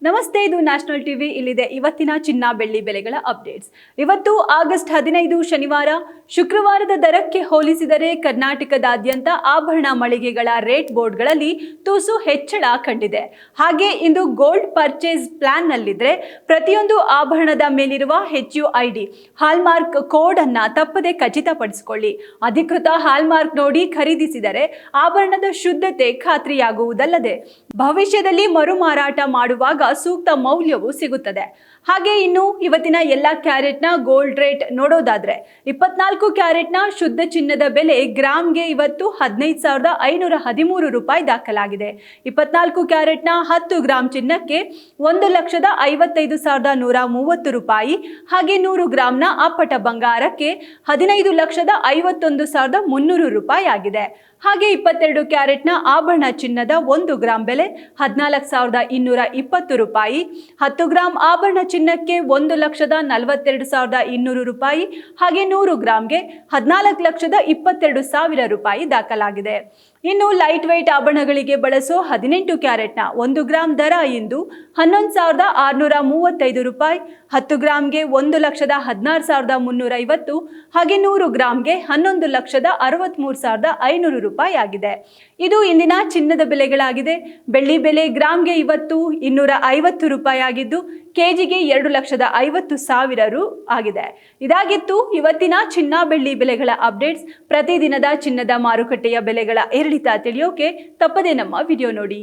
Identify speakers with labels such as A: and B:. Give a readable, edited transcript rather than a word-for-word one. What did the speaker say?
A: ನಮಸ್ತೆ, ಇದು national TV. ಇಲ್ಲಿದೆ ಇವತ್ತಿನ ಚಿನ್ನ ಬೆಳ್ಳಿ ಬೆಲೆಗಳ ಅಪ್ಡೇಟ್ಸ್. ಇವತ್ತು ಆಗಸ್ಟ್ 15 ಶನಿವಾರ. ಶುಕ್ರವಾರದ ದರಕ್ಕೆ ಹೋಲಿಸಿದರೆ ಕರ್ನಾಟಕದಾದ್ಯಂತ ಆಭರಣ ಮಳಿಗೆಗಳ ರೇಟ್ ಬೋರ್ಡ್ಗಳಲ್ಲಿ ತುಸು ಹೆಚ್ಚಳ ಕಂಡಿದೆ. ಹಾಗೆ ಇಂದು ಗೋಲ್ಡ್ ಪರ್ಚೇಸ್ ಪ್ಲಾನ್ನಲ್ಲಿದ್ರೆ ಪ್ರತಿಯೊಂದು ಆಭರಣದ ಮೇಲಿರುವ HUID ಹಾಲ್ಮಾರ್ಕ್ ಕೋಡ್ ಅನ್ನ ತಪ್ಪದೆ ಖಚಿತಪಡಿಸಿಕೊಳ್ಳಿ. ಅಧಿಕೃತ ಹಾಲ್ಮಾರ್ಕ್ ನೋಡಿ ಖರೀದಿಸಿದರೆ ಆಭರಣದ ಶುದ್ಧತೆ ಖಾತ್ರಿಯಾಗುವುದಲ್ಲದೆ ಭವಿಷ್ಯದಲ್ಲಿ ಮರುಮಾರಾಟ ಮಾಡುವಾಗ ಸೂಕ್ತ ಮೌಲ್ಯವು ಸಿಗುತ್ತದೆ. ಹಾಗೆ ಇನ್ನು ಇವತ್ತಿನ ಎಲ್ಲಾ ಕ್ಯಾರೆಟ್ನ ಗೋಲ್ಡ್ ರೇಟ್ ನೋಡೋದಾದ್ರೆ 24 ಕ್ಯಾರೆಟ್ನ ಶುದ್ಧ ಚಿನ್ನದ ಬೆಲೆ ಗ್ರಾಮ್ಗೆ ಇವತ್ತು 15,513 ರೂಪಾಯಿ ದಾಖಲಾಗಿದೆ. 24 ಕ್ಯಾರೆಟ್ನ 10 ಗ್ರಾಮ್ ಚಿನ್ನಕ್ಕೆ 1,55,130 ರೂಪಾಯಿ. ಹಾಗೆ 100 ಗ್ರಾಮ್ನ ಅಪ್ಪಟ ಬಂಗಾರಕ್ಕೆ 15,51,300 ರೂಪಾಯಿ ಆಗಿದೆ. ಹಾಗೆ 22 ಕ್ಯಾರೆಟ್ನ ಆಭರಣ ಚಿನ್ನದ 1 ಗ್ರಾಮ್ ಬೆಲೆ 14,220 ರೂಪಾಯಿ. 10 ಗ್ರಾಮ್ ಆಭರಣ ಚಿನ್ನಕ್ಕೆ 1,42,200 ರೂಪಾಯಿ. ಹಾಗೆ 100 ಗ್ರಾಮ್ಗೆ 14,22,000 ರೂಪಾಯಿ ದಾಖಲಾಗಿದೆ. ಇನ್ನು ಲೈಟ್ weight ಆಭರಣಗಳಿಗೆ ಬಳಸೋ 18 ಕ್ಯಾರೆಟ್ನ 1 ಗ್ರಾಮ್ ದರ ಇಂದು 11,635 ರೂಪಾಯಿ. 10 ಗ್ರಾಮ್ಗೆ 1,16,350. ಹಾಗೆ 100 ಗ್ರಾಮ್ಗೆ 11,63,500 ರೂಪಾಯಿ ಆಗಿದೆ. ಇದು ಇಂದಿನ ಚಿನ್ನದ ಬೆಲೆಗಳಾಗಿದೆ. ಬೆಳ್ಳಿ ಬೆಲೆ ಗ್ರಾಮ್ಗೆ ಇವತ್ತು 250 ರೂಪಾಯಿ ಆಗಿದ್ದು ಕೆಜಿಗೆ 2,50,000 ರು ಆಗಿದೆ. ಇದಾಗಿತ್ತು ಇವತ್ತಿನ ಚಿನ್ನ ಬೆಳ್ಳಿ ಬೆಲೆಗಳ ಅಪ್ಡೇಟ್ಸ್. ಪ್ರತಿದಿನದ ಚಿನ್ನದ ಮಾರುಕಟ್ಟೆಯ ಬೆಲೆಗಳ ಏರಿಳಿತ ತಿಳಿಯೋಕೆ ತಪ್ಪದೇ ನಮ್ಮ ವಿಡಿಯೋ ನೋಡಿ.